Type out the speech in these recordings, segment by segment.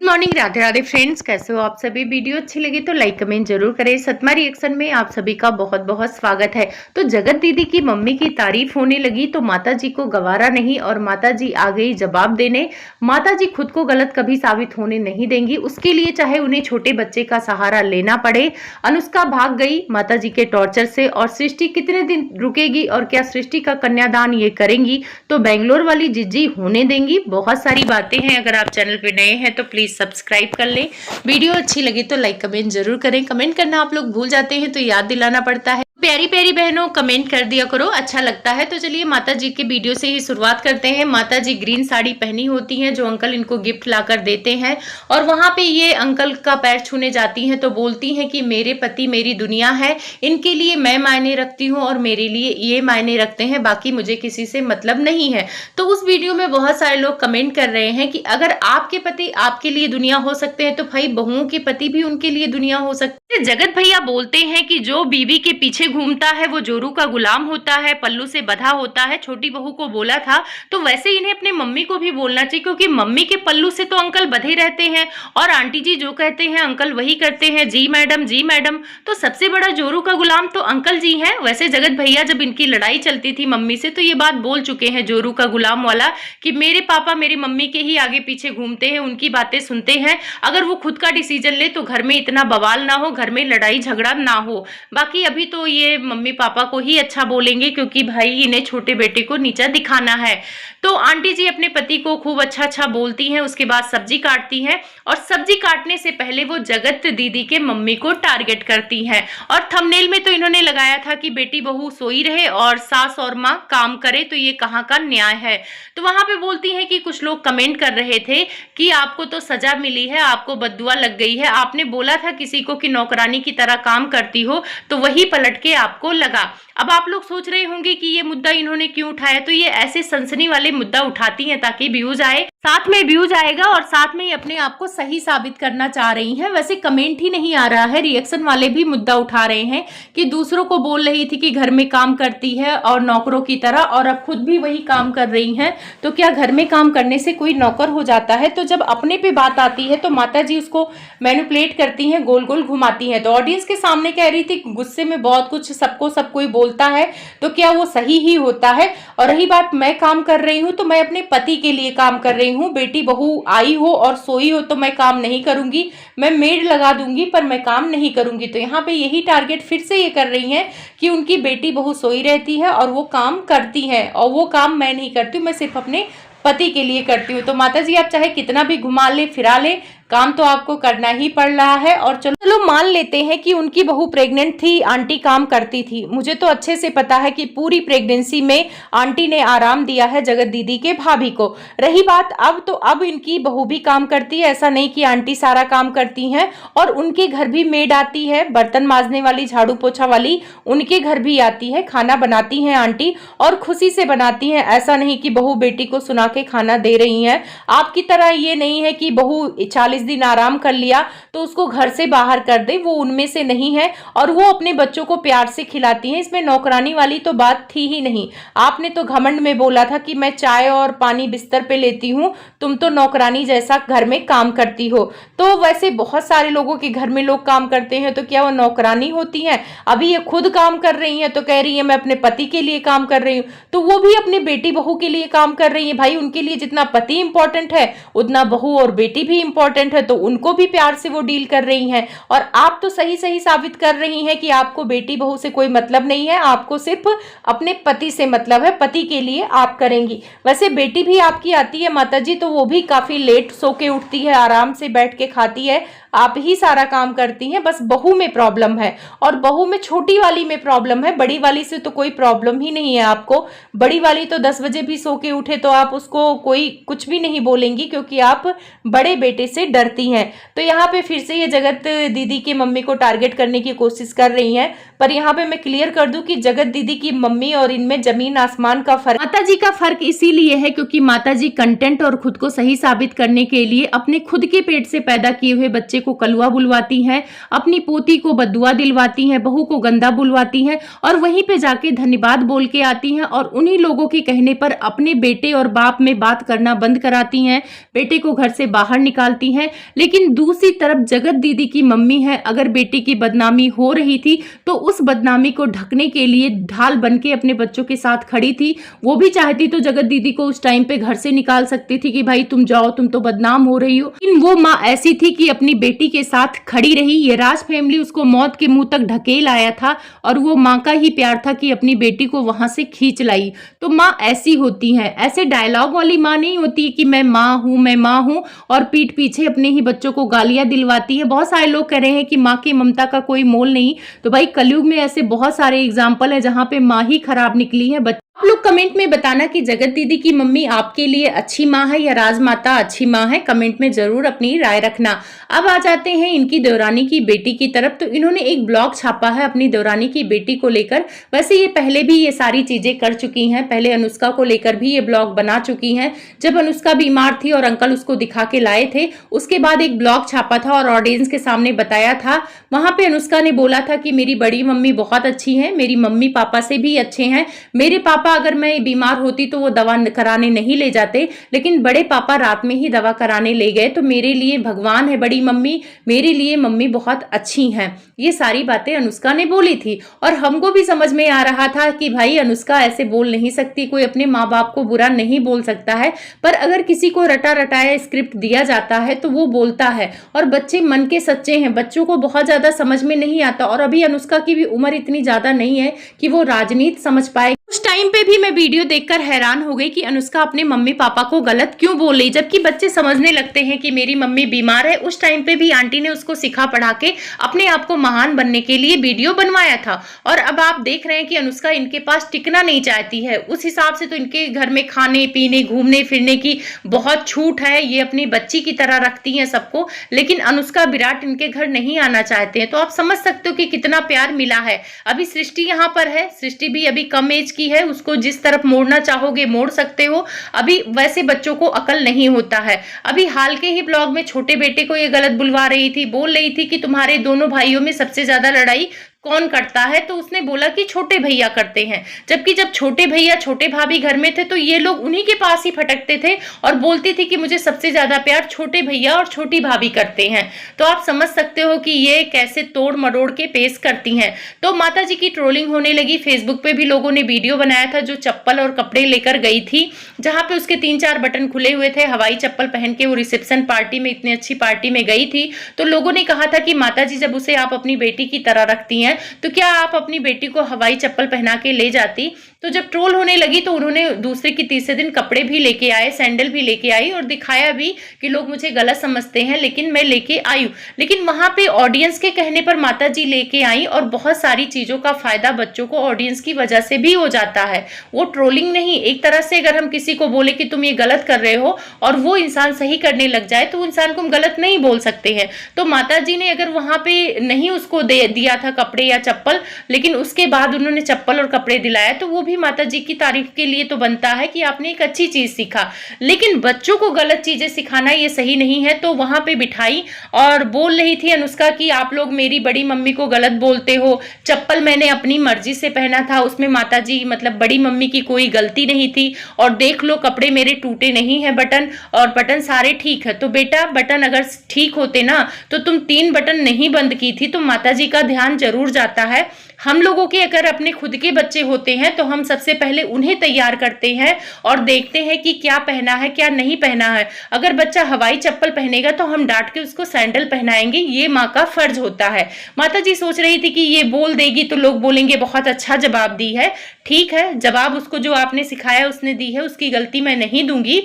Morning, Radhe Radhe friends. कैसे हो आप सभी? वीडियो अच्छी लगी तो लाइक कमेंट जरूर करें। सतमा रिएक्शन में आप सभी का बहुत बहुत स्वागत है। तो जगत दीदी की मम्मी की तारीफ होने लगी तो माता जी को गवारा नहीं और माता जी आ गई जवाब देने। माता जी खुद को गलत कभी साबित होने नहीं देंगी, उसके लिए चाहे उन्हें छोटे बच्चे का सहारा लेना पड़े। अनुष्का भाग गई माता जी के टॉर्चर से और सृष्टि कितने दिन रुकेगी और क्या सृष्टि का कन्यादान ये करेंगी तो बेंगलोर वाली जिज्जी होने देंगी। बहुत सारी बातें हैं। अगर आप चैनल पे नए हैं तो प्लीज सब्सक्राइब कर लें। वीडियो अच्छी लगी तो लाइक कमेंट जरूर करें। कमेंट करना आप लोग भूल जाते हैं तो याद दिलाना पड़ता है। प्यारी प्यारी बहनों कमेंट कर दिया करो, अच्छा लगता है। तो चलिए माता जी के वीडियो से ही शुरुआत करते हैं। माता जी ग्रीन साड़ी पहनी होती हैं जो अंकल इनको गिफ्ट लाकर देते हैं और वहां पे ये अंकल का पैर छूने जाती हैं तो बोलती हैं कि मेरे पति मेरी दुनिया है, इनके लिए मैं मायने रखती हूँ और मेरे लिए ये मायने रखते हैं, बाकी मुझे किसी से मतलब नहीं है। तो उस वीडियो में बहुत सारे लोग कमेंट कर रहे हैं कि अगर आपके पति आपके लिए दुनिया हो सकते हैं तो भाई बहुओं के पति भी उनके लिए दुनिया हो सकते हैं। जगत भैया बोलते हैं कि जो बीवी के पीछे घूमता है वो जोरू का गुलाम होता है, पल्लू से बंधा होता है। छोटी बहू को बोला था तो वैसे इन्हें अपने मम्मी को भी बोलना चाहिए, क्योंकि मम्मी के पल्लू से तो अंकल बंधे रहते हैं और आंटी जी जो कहते हैं अंकल वही करते हैं, जी मैडम जी मैडम। तो सबसे बड़ा जोरू का गुलाम तो अंकल जी हैं। वैसे जगत भैया जब इनकी लड़ाई चलती थी मम्मी से तो ये बात बोल चुके हैं जोरू का गुलाम वाला कि मेरे पापा मेरी मम्मी के ही आगे पीछे घूमते हैं, उनकी बातें सुनते हैं। अगर वो खुद का डिसीजन ले तो घर में इतना बवाल ना हो, घर में लड़ाई झगड़ा ना हो। बाकी अभी तो ये मम्मी पापा को ही अच्छा बोलेंगे क्योंकि भाई इन्हें छोटे बेटे को नीचा दिखाना है। तो आंटी जी अपने पति को खूब अच्छा अच्छा बोलती हैं, उसके बाद सब्जी काटती हैं और सब्जी काटने से पहले वो जगत दीदी के मम्मी को टारगेट करती हैं। और थंबनेल में तो इन्होंने लगाया था कि बेटी बहू सोई रहे और सास और माँ काम करे, तो ये कहाँ का न्याय है। तो वहां पे बोलती हैं कि कुछ लोग कमेंट कर रहे थे कि आपको तो सजा मिली है, आपको बद्दुआ लग गई है, आपने बोला था किसी को कि नौकरानी की तरह काम करती हो तो वही पलट के आपको लगा। अब आप लोग सोच रहे होंगे कि ये मुद्दा इन्होंने क्यों उठाया, तो ये ऐसे सनसनी वाले मुद्दा उठाती हैं ताकि व्यूज आए, साथ में व्यूज आएगा और साथ में अपने आप को सही साबित करना चाह रही हैं। वैसे कमेंट ही नहीं आ रहा है, रिएक्शन वाले भी मुद्दा उठा रहे हैं कि दूसरों को बोल रही थी कि घर में काम करती है और नौकरों की तरह, और अब खुद भी वही काम कर रही हैं, तो क्या घर में काम करने से कोई नौकर हो जाता है। तो जब अपने पे बात आती है तो माता जी उसको मैनिपुलेट करती हैं, गोल गोल घुमाती हैं। तो ऑडियंस के सामने कह रही थी गुस्से में बहुत कुछ सबको सब कोई बोलता है तो क्या वो सही ही होता है। और रही बात मैं काम कर रही हूँ तो मैं अपने पति के लिए काम कर रही हूँ, बेटी बहू आई हो और सोई हो तो मैं काम नहीं करूंगी, मैं मेड लगा दूंगी पर मैं काम नहीं करूंगी। तो यहाँ पे यही टारगेट फिर से ये कर रही हैं कि उनकी बेटी बहू सोई रहती है और वो काम करती है और वो काम मैं नहीं करती हूँ, मैं सिर्फ अपने पति के लिए करती हूँ। तो माता जी आप चाहे कितना भी घुमा ले फिरा ले, काम तो आपको करना ही पड़ रहा है। और चलो मान लेते हैं कि उनकी बहू प्रेग्नेंट थी, आंटी काम करती थी। मुझे तो अच्छे से पता है कि पूरी प्रेगनेंसी में आंटी ने आराम दिया है जगत दीदी के भाभी को। रही बात अब, तो अब इनकी बहू भी काम करती है, ऐसा नहीं कि आंटी सारा काम करती हैं। और उनके घर भी मेड आती है, बर्तन मांजने वाली, झाड़ू पोछा वाली उनके घर भी आती है, खाना बनाती हैं आंटी और खुशी से बनाती हैं। ऐसा नहीं कि बहू बेटी को सुना के खाना दे रही हैं। आपकी तरह ये नहीं है कि बहू 40 दिन आराम कर लिया तो उसको घर से बाहर कर दे, वो उनमें से नहीं है और वो अपने बच्चों को प्यार से खिलाती हैं। इसमें नौकरानी वाली तो बात थी ही नहीं। आपने तो घमंड में बोला था कि मैं चाय और पानी बिस्तर पे लेती हूँ, तुम तो नौकरानी जैसा घर में काम करती हो। तो वैसे बहुत सारे लोगों के घर में लोग काम करते हैं तो क्या वो नौकरानी होती हैं? अभी ये खुद काम कर रही हैं तो कह रही है मैं अपने पति के लिए काम कर रही हूँ, तो वो भी अपनी बेटी बहू के लिए काम कर रही है। भाई उनके लिए जितना पति इंपॉर्टेंट है उतना बहू और बेटी भी इंपॉर्टेंट है, तो उनको भी प्यार से वो डील कर रही हैं। और आप तो सही सही साबित कर रही हैं कि आपको बेटी बहू से कोई मतलब नहीं है, आपको सिर्फ अपने पति से मतलब है, पति के लिए आप करेंगी। वैसे बेटी भी आपकी आती है माता जी, तो वो भी काफी लेट सो के उठती है, आराम से बैठ के खाती है, आप ही सारा काम करती हैं। बस बहू में प्रॉब्लम है और बहू में छोटी वाली में प्रॉब्लम है, बड़ी वाली से तो कोई प्रॉब्लम ही नहीं है आपको। बड़ी वाली तो 10 बजे भी सो के उठे तो आप उसको कोई कुछ भी नहीं बोलेंगी क्योंकि आप बड़े बेटे से डरती हैं। तो यहाँ पे फिर से ये जगत दीदी की मम्मी को टारगेट करने की कोशिश कर रही हैं, पर यहाँ पे मैं क्लियर कर दूं कि जगत दीदी की मम्मी और इनमें जमीन आसमान का फर्क। माता जी का फर्क इसीलिए है क्योंकि माता जी कंटेंट और खुद को सही साबित करने के लिए अपने खुद के पेट से पैदा किए हुए बच्चे को कलुआ बुलवाती हैं, अपनी पोती को बद्दुआ दिलवाती हैं, बहू को गंदा बुलवाती हैं और वहीं पे जाके धन्यवाद बोल के आती हैं और उन्हीं लोगों के कहने पर अपने बेटे और बाप में बात करना बंद कराती हैं, बेटे को घर से बाहर निकालती हैं। लेकिन दूसरी तरफ जगत दीदी की मम्मी है, अगर बेटे की बदनामी हो रही थी तो उस बदनामी को ढकने के लिए ढाल बन के अपने बच्चों के साथ खड़ी थी। वो भी चाहती तो जगत दीदी को उस टाइम पे घर से निकाल सकती थी कि भाई तुम जाओ, तुम तो बदनाम हो रही हो, लेकिन वो माँ ऐसी थी कि अपनी बेटी के साथ खड़ी रही। ये राज फैमिली उसको मौत के मुंह तक ढकेल आया था और वो माँ का ही प्यार था कि अपनी बेटी को वहां से खींच लाई। तो माँ ऐसी होती है, ऐसे डायलॉग वाली माँ नहीं होती कि मैं माँ हूँ और पीठ पीछे अपने ही बच्चों को गालियां दिलवाती है। बहुत सारे लोग कह रहे हैं कि माँ की ममता का कोई मोल नहीं, तो भाई कलयुग में ऐसे बहुत सारे एग्जाम्पल है जहां पे माँ ही खराब निकली है। आप लोग कमेंट में बताना कि जगत दीदी की मम्मी आपके लिए अच्छी माँ है या राजमाता अच्छी माँ है, कमेंट में जरूर अपनी राय रखना। अब आ जाते हैं इनकी देवरानी की बेटी की तरफ। तो इन्होंने एक ब्लॉग छापा है अपनी देवरानी की बेटी को लेकर। वैसे ये पहले भी ये सारी चीजें कर चुकी हैं, पहले अनुष्का को लेकर भी ये ब्लॉग बना चुकी हैं। जब अनुष्का बीमार थी और अंकल उसको दिखा के लाए थे, उसके बाद एक ब्लॉग छापा था और ऑडियंस के सामने बताया था। वहां पे अनुष्का ने बोला था कि मेरी बड़ी मम्मी बहुत अच्छी है, मेरी मम्मी पापा से भी अच्छे हैं, मेरे पापा अगर मैं बीमार होती तो वो दवा कराने नहीं ले जाते, लेकिन बड़े पापा रात में ही दवा कराने ले गए, तो मेरे लिए भगवान है बड़ी मम्मी, मेरे लिए मम्मी बहुत अच्छी हैं। ये सारी बातें अनुष्का ने बोली थी और हमको भी समझ में आ रहा था कि भाई अनुष्का ऐसे बोल नहीं सकती, कोई अपने माँ बाप को बुरा नहीं बोल सकता है, पर अगर किसी को रटा रटाया स्क्रिप्ट दिया जाता है तो वो बोलता है। और बच्चे मन के सच्चे हैं, बच्चों को बहुत ज्यादा समझ में नहीं आता और अभी अनुष्का की भी उम्र इतनी ज्यादा नहीं है कि वो राजनीति समझ पाए। उस टाइम पे भी मैं वीडियो देखकर हैरान हो गई कि अनुष्का अपने मम्मी पापा को गलत क्यों बोल रही, जबकि बच्चे समझने लगते हैं कि मेरी मम्मी बीमार है। उस टाइम पे भी आंटी ने उसको सिखा पढ़ा के अपने आप को महान बनने के लिए वीडियो बनवाया था। और अब आप देख रहे हैं कि अनुष्का इनके पास टिकना नहीं चाहती है। उस हिसाब से तो इनके घर में खाने पीने घूमने फिरने की बहुत छूट है, ये अपनी बच्ची की तरह रखती हैं सबको, लेकिन अनुष्का विराट इनके घर नहीं आना चाहते हैं। तो आप समझ सकते हो कि कितना प्यार मिला है। अभी सृष्टि यहाँ पर है, सृष्टि भी अभी कम एज की है, उसको जिस तरफ मोड़ना चाहोगे मोड़ सकते हो। अभी वैसे बच्चों को अकल नहीं होता है। अभी हाल के ही ब्लॉग में छोटे बेटे को ये गलत बुलवा रही थी, बोल रही थी कि तुम्हारे दोनों भाइयों में सबसे ज्यादा लड़ाई कौन करता है, तो उसने बोला कि छोटे भैया करते हैं, जबकि जब छोटे भैया छोटे भाभी घर में थे तो ये लोग उन्हीं के पास ही फटकते थे और बोलती थी कि मुझे सबसे ज्यादा प्यार छोटे भैया और छोटी भाभी करते हैं। तो आप समझ सकते हो कि ये कैसे तोड़ मरोड़ के पेश करती हैं। तो माता जी की ट्रोलिंग होने लगी, फेसबुक पे भी लोगों ने वीडियो बनाया था जो चप्पल और कपड़े लेकर गई थी, जहां पे उसके 3-4 बटन खुले हुए थे, हवाई चप्पल पहन के वो रिसेप्शन पार्टी में, इतनी अच्छी पार्टी में गई थी। तो लोगों ने कहा था कि माता जी जब उसे आप अपनी बेटी की तरह रखती हैं तो क्या आप अपनी बेटी को हवाई चप्पल पहना के ले जाती। तो जब ट्रोल होने लगी तो उन्होंने दूसरे की तीसरे दिन कपड़े भी लेके आए, सैंडल भी लेके आई और दिखाया भी कि लोग मुझे गलत समझते हैं लेकिन मैं लेके आई हूँ। लेकिन वहां पे ऑडियंस के कहने पर माता जी लेके आई और बहुत सारी चीजों का फायदा बच्चों को ऑडियंस की वजह से भी हो जाता है। वो ट्रोलिंग नहीं, एक तरह से अगर हम किसी को बोले कि तुम ये गलत कर रहे हो और वो इंसान सही करने लग जाए तो इंसान को हम गलत नहीं बोल सकते हैं। तो माता जी ने अगर वहां पे नहीं उसको दिया था कपड़े या चप्पल, लेकिन उसके बाद उन्होंने चप्पल और कपड़े दिलाया, तो वो भी माता जी की तारीफ के लिए तो बनता है कि आपने एक अच्छी चीज सीखा। लेकिन बच्चों को गलत चीजें सिखाना ये सही नहीं है। तो वहां पे बिठाई और बोल रही थी अनुष्का कि आप लोग मेरी बड़ी मम्मी को गलत बोलते हो, चप्पल मैंने अपनी मर्जी से पहना था, उसमें माता जी मतलब बड़ी मम्मी की कोई गलती नहीं थी, और देख लो कपड़े मेरे टूटे नहीं है बटन, और बटन सारे ठीक है। तो बेटा बटन अगर ठीक होते ना तो तुम 3 बटन नहीं बंद की थी। तो माता जी का ध्यान जरूर जाता है। हम लोगों के अगर अपने खुद के बच्चे होते हैं तो हम सबसे पहले उन्हें तैयार करते हैं और देखते हैं कि क्या पहना है क्या नहीं पहना है। अगर बच्चा हवाई चप्पल पहनेगा तो हम डांट के उसको सैंडल पहनाएंगे, ये माँ का फर्ज होता है। माता जी सोच रही थी कि ये बोल देगी तो लोग बोलेंगे बहुत अच्छा जवाब दी है। ठीक है, जवाब उसको जो आपने सिखाया उसने दी है, उसकी गलती मैं नहीं दूंगी।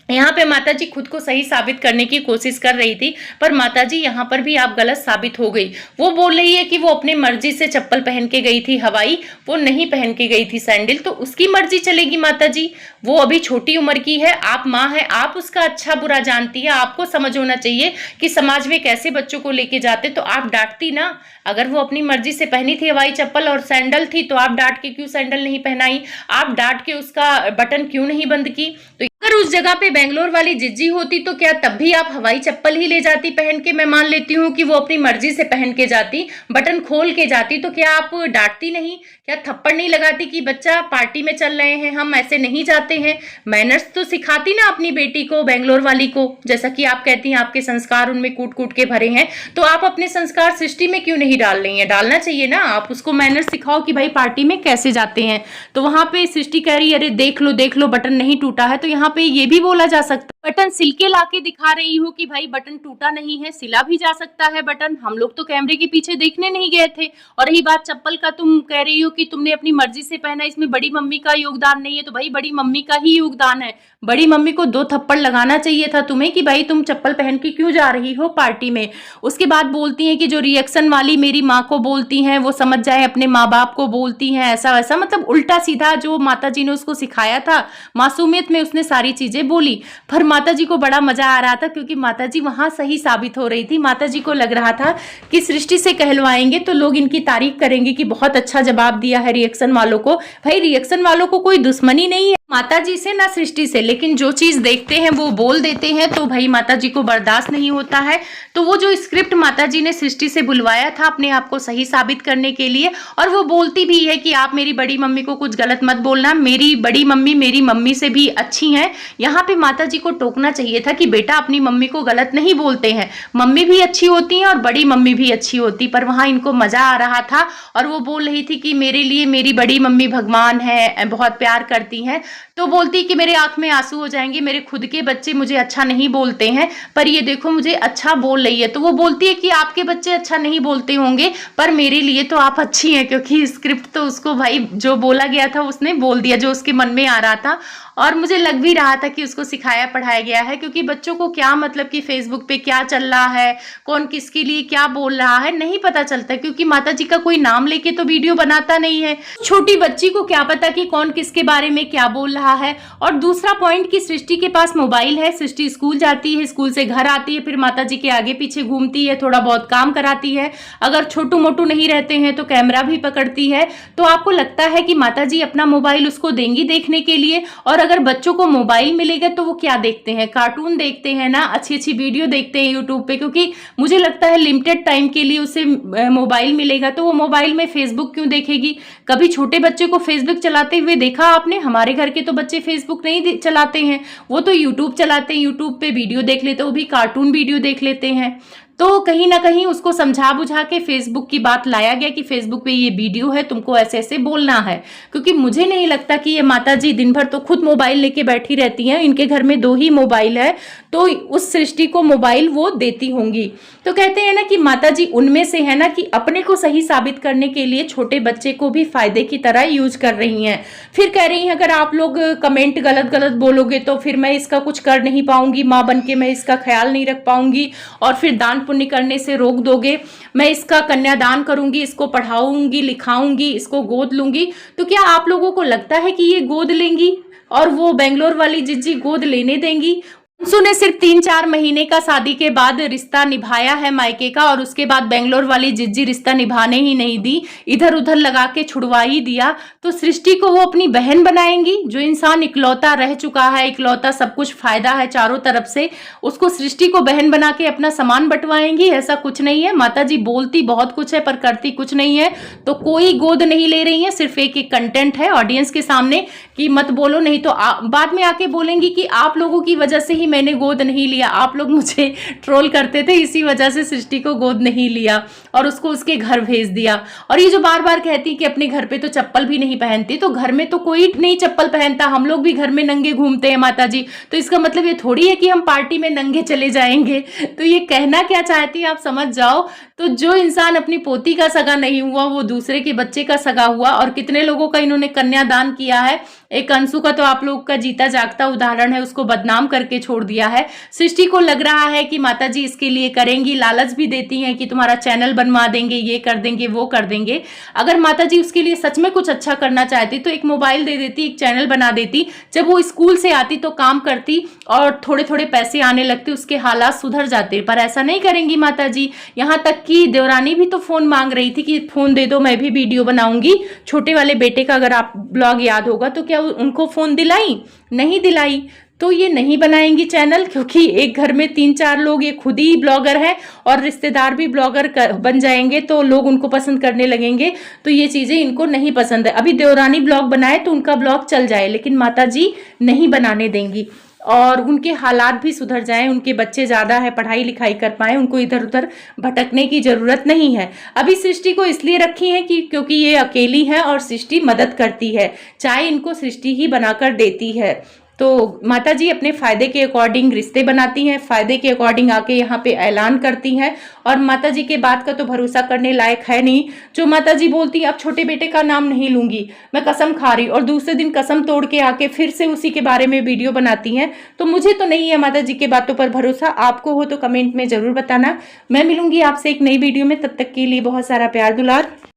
यहाँ पे माता जी खुद को सही साबित करने की कोशिश कर रही थी, पर माता जी यहाँ पर भी आप गलत साबित हो गई। वो बोल रही है कि वो अपने मर्जी से चप्पल पहन के गई थी हवाई, वो नहीं पहन के गई थी सैंडल, तो उसकी मर्जी चलेगी माता जी। वो अभी छोटी उम्र की है, आप माँ है, आप उसका अच्छा बुरा जानती है, आपको समझ होना चाहिए कि समाज में कैसे बच्चों को लेके जाते, तो आप डांटती ना। अगर वो अपनी मर्जी से पहनी थी हवाई चप्पल और सैंडल थी तो आप डांट के क्यों सैंडल नहीं पहनाई, आप डांट के उसका बटन क्यों नहीं बंद की। तो अगर उस जगह पे बेंगलोर वाली जिज्जी होती तो क्या तब भी आप हवाई चप्पल ही ले जाती पहन के? मैं मान लेती हूँ कि वो अपनी मर्जी से पहन के जाती, बटन खोल के जाती, तो क्या आप डांटती नहीं? क्या थप्पड़ नहीं लगाती कि बच्चा पार्टी में चल रहे हैं, हम ऐसे नहीं जाते हैं? मैनर्स तो सिखाती ना अपनी बेटी को, बेंगलोर वाली को। जैसा कि आप कहती हैं आपके संस्कार उनमें कूट कूट के भरे हैं, तो आप अपने संस्कार सृष्टि में क्यों नहीं डाल रही हैं? डालना चाहिए ना, आप उसको मैनर्स सिखाओ कि भाई पार्टी में कैसे जाते हैं। तो वहां पे सृष्टि कह रही है अरे देख लो बटन नहीं टूटा है, तो यहाँ पे ये भी बोला जा सकता है बटन सिल के लाके दिखा रही हो कि भाई बटन टूटा नहीं है, सिला भी जा सकता है बटन। हम लोग तो कैमरे के पीछे देखने नहीं गए थे। और रही बात चप्पल का, तुम कह रही हो कि तुमने अपनी मर्जी से पहना, इसमें बड़ी मम्मी का योगदान नहीं है। तो भाई बड़ी मम्मी का ही योगदान है। बड़ी मम्मी को 2 थप्पड़ लगाना चाहिए था तुम्हें कि भाई तुम चप्पल पहन के क्यों जा रही हो पार्टी में। उसके बाद बोलती हैं कि जो रिएक्शन वाली मेरी माँ को बोलती हैं वो समझ जाए, अपने माँ बाप को बोलती हैं ऐसा वैसा, मतलब उल्टा सीधा जो माता जी ने उसको सिखाया था मासूमियत में उसने सारी चीजें बोली। पर माता जी को बड़ा मजा आ रहा था क्योंकि माता जी वहां सही साबित हो रही थी। माता जी को लग रहा था कि सृष्टि से कहलवाएंगे तो लोग इनकी तारीफ करेंगे कि बहुत अच्छा जवाब दिया है रिएक्शन वालों को। भाई रिएक्शन वालों को कोई दुश्मनी नहीं है माता जी से ना सृष्टि से, लेकिन जो चीज देखते हैं वो बोल देते हैं, तो भाई माता जी को बर्दाश्त नहीं होता है। तो वो जो स्क्रिप्ट माता जी ने सृष्टि से बुलवाया था अपने आप को सही साबित करने के लिए, और वो बोलती भी है कि आप मेरी बड़ी मम्मी को कुछ गलत मत बोलना, मेरी बड़ी मम्मी मेरी मम्मी से भी अच्छी हैं। यहाँ पे माता जी को टोकना चाहिए था कि बेटा अपनी मम्मी को गलत नहीं बोलते हैं, मम्मी भी अच्छी होती हैं और बड़ी मम्मी भी अच्छी होती। पर वहां इनको मजा आ रहा था और वो बोल रही थी कि मेरे लिए मेरी बड़ी मम्मी भगवान है, बहुत प्यार करती हैं। तो बोलती कि मेरे आंख में आंसू हो जाएंगे, मेरे खुद के बच्चे मुझे अच्छा नहीं बोलते हैं, पर ये देखो मुझे अच्छा बोल रही है। तो वो बोलती है कि आपके बच्चे अच्छा नहीं बोलते होंगे पर मेरे लिए तो आप अच्छी हैं, क्योंकि स्क्रिप्ट तो उसको भाई जो बोला गया था उसने बोल दिया जो उसके मन में आ रहा था। और मुझे लग भी रहा था कि उसको सिखाया पढ़ाया गया है, क्योंकि बच्चों को क्या मतलब कि फेसबुक पे क्या चल रहा है, कौन किसके लिए क्या बोल रहा है नहीं पता चलता, क्योंकि माता जी का कोई नाम लेके तो वीडियो बनाता नहीं है। छोटी बच्ची को क्या पता कि कौन किसके बारे में क्या बोल रहा है। और दूसरा पॉइंट कि सृष्टि के पास मोबाइल है, सृष्टि स्कूल जाती है, स्कूल से घर आती है, फिर माता जी के आगे पीछे घूमती है, थोड़ा बहुत काम कराती है, अगर छोटू मोटू नहीं रहते हैं तो कैमरा भी पकड़ती है। तो आपको लगता है कि माता जी अपना मोबाइल उसको देंगी देखने के लिए? और अगर बच्चों को मोबाइल मिलेगा तो वो क्या देखते हैं, कार्टून देखते हैं ना, अच्छी अच्छी वीडियो देखते हैं यूट्यूब पे, क्योंकि मुझे लगता है लिमिटेड टाइम के लिए उसे मोबाइल मिलेगा। तो वो मोबाइल में फेसबुक क्यों देखेगी? कभी छोटे बच्चे को फेसबुक चलाते हुए देखा आपने? हमारे घर के तो बच्चे फेसबुक नहीं चलाते हैं, वो तो यूट्यूब चलाते हैं, यूट्यूब पे वीडियो देख लेते हैं, वो भी कार्टून वीडियो देख लेते हैं। तो कहीं ना कहीं उसको समझा बुझा के फेसबुक की बात लाया गया कि फेसबुक पे ये वीडियो है, तुमको ऐसे ऐसे बोलना है। क्योंकि मुझे नहीं लगता कि ये माता जी दिन भर तो खुद मोबाइल लेके बैठी रहती हैं, इनके घर में 2 ही मोबाइल है, तो उस सृष्टि को मोबाइल वो देती होंगी। तो कहते हैं ना कि माता जी उनमें से है ना कि अपने को सही साबित करने के लिए छोटे बच्चे को भी फायदे की तरह यूज कर रही हैं। फिर कह रही हैं अगर आप लोग कमेंट गलत गलत बोलोगे तो फिर मैं इसका कुछ कर नहीं पाऊंगी, माँ बन के मैं इसका ख्याल नहीं रख पाऊंगी, और फिर दान पुण्य करने से रोक दोगे, मैं इसका कन्यादान करूंगी, इसको पढ़ाऊंगी लिखाऊंगी, इसको गोद लूंगी। तो क्या आप लोगों को लगता है कि ये गोद लेंगी और वो बेंगलोर वाली जिज्जी गोद लेने देंगी? अंशु ने सिर्फ 3-4 महीने का शादी के बाद रिश्ता निभाया है मायके का, और उसके बाद बेंगलोर वाली जिज्जी रिश्ता निभाने ही नहीं दी, इधर उधर लगा के छुड़वा ही दिया। तो सृष्टि को वो अपनी बहन बनाएंगी? जो इंसान इकलौता रह चुका है, इकलौता सब कुछ फायदा है चारों तरफ से, उसको सृष्टि को बहन बना के अपना सामान बंटवाएंगी? ऐसा कुछ नहीं है। माता जी बोलती बहुत कुछ है पर करती कुछ नहीं है। तो कोई गोद नहीं ले रही है, सिर्फ एक कंटेंट है ऑडियंस के सामने कि मत बोलो, नहीं तो बाद में आके बोलेंगी कि आप लोगों की वजह से ही मैंने गोद नहीं लिया, आप लोग मुझे ट्रोल करते थे इसी वजह से सृष्टि को गोद नहीं लिया और उसको उसके घर भेज दिया। और ये जो बार बार कहती कि अपने घर पे तो चप्पल भी नहीं पहनती, तो घर में तो कोई नहीं चप्पल पहनता, हम लोग भी घर में नंगे घूमते हैं माता जी, तो इसका मतलब ये थोड़ी है कि हम पार्टी में नंगे चले जाएंगे। तो ये कहना क्या चाहती है आप समझ जाओ। तो जो इंसान अपनी पोती का सगा नहीं हुआ वो दूसरे के बच्चे का सगा हुआ, और कितने लोगों का इन्होंने कन्यादान किया है। एक अंशु का तो आप लोग का जीता जागता उदाहरण है, उसको बदनाम करके छोड़ दिया है। सृष्टि को लग रहा है कि माताजी इसके लिए करेंगी, लालच भी देती हैं कि तुम्हारा चैनल बनवा देंगे, ये कर देंगे वो कर देंगे। अगर माताजी उसके लिए सच में कुछ अच्छा करना चाहती तो एक मोबाइल दे देती, एक चैनल बना देती, जब वो स्कूल से आती तो काम करती और थोड़े थोड़े पैसे आने लगते, उसके हालात सुधर जाते। पर ऐसा नहीं करेंगी माताजी। यहाँ तक कि देवरानी भी तो फोन मांग रही थी कि फोन दे दो मैं भी वीडियो बनाऊंगी। छोटे वाले बेटे का अगर आप ब्लॉग याद होगा तो क्या उनको फोन दिलाई? नहीं दिलाई। तो ये नहीं बनाएंगी चैनल, क्योंकि एक घर में 3-4 लोग, ये खुद ही ब्लॉगर है और रिश्तेदार भी ब्लॉगर बन जाएंगे तो लोग उनको पसंद करने लगेंगे, तो ये चीजें इनको नहीं पसंद है। अभी देवरानी ब्लॉग बनाए तो उनका ब्लॉग चल जाए, लेकिन माता जी नहीं बनाने देंगी और उनके हालात भी सुधर जाएं, उनके बच्चे ज़्यादा है, पढ़ाई लिखाई कर पाए, उनको इधर उधर भटकने की ज़रूरत नहीं है। अभी सृष्टि को इसलिए रखी है कि क्योंकि ये अकेली है और सृष्टि मदद करती है, चाहे इनको सृष्टि ही बनाकर देती है। तो माता जी अपने फायदे के अकॉर्डिंग रिश्ते बनाती हैं, फायदे के अकॉर्डिंग आके यहाँ पे ऐलान करती हैं, और माता जी के बात का तो भरोसा करने लायक है नहीं। जो माता जी बोलती है अब छोटे बेटे का नाम नहीं लूंगी, मैं कसम खा रही, और दूसरे दिन कसम तोड़ के आके फिर से उसी के बारे में वीडियो बनाती हैं। तो मुझे तो नहीं है माता जी के बातों पर भरोसा, आपको हो तो कमेंट में जरूर बताना। मैं मिलूंगी आपसे एक नई वीडियो में, तब तक के लिए बहुत सारा प्यार दुलार।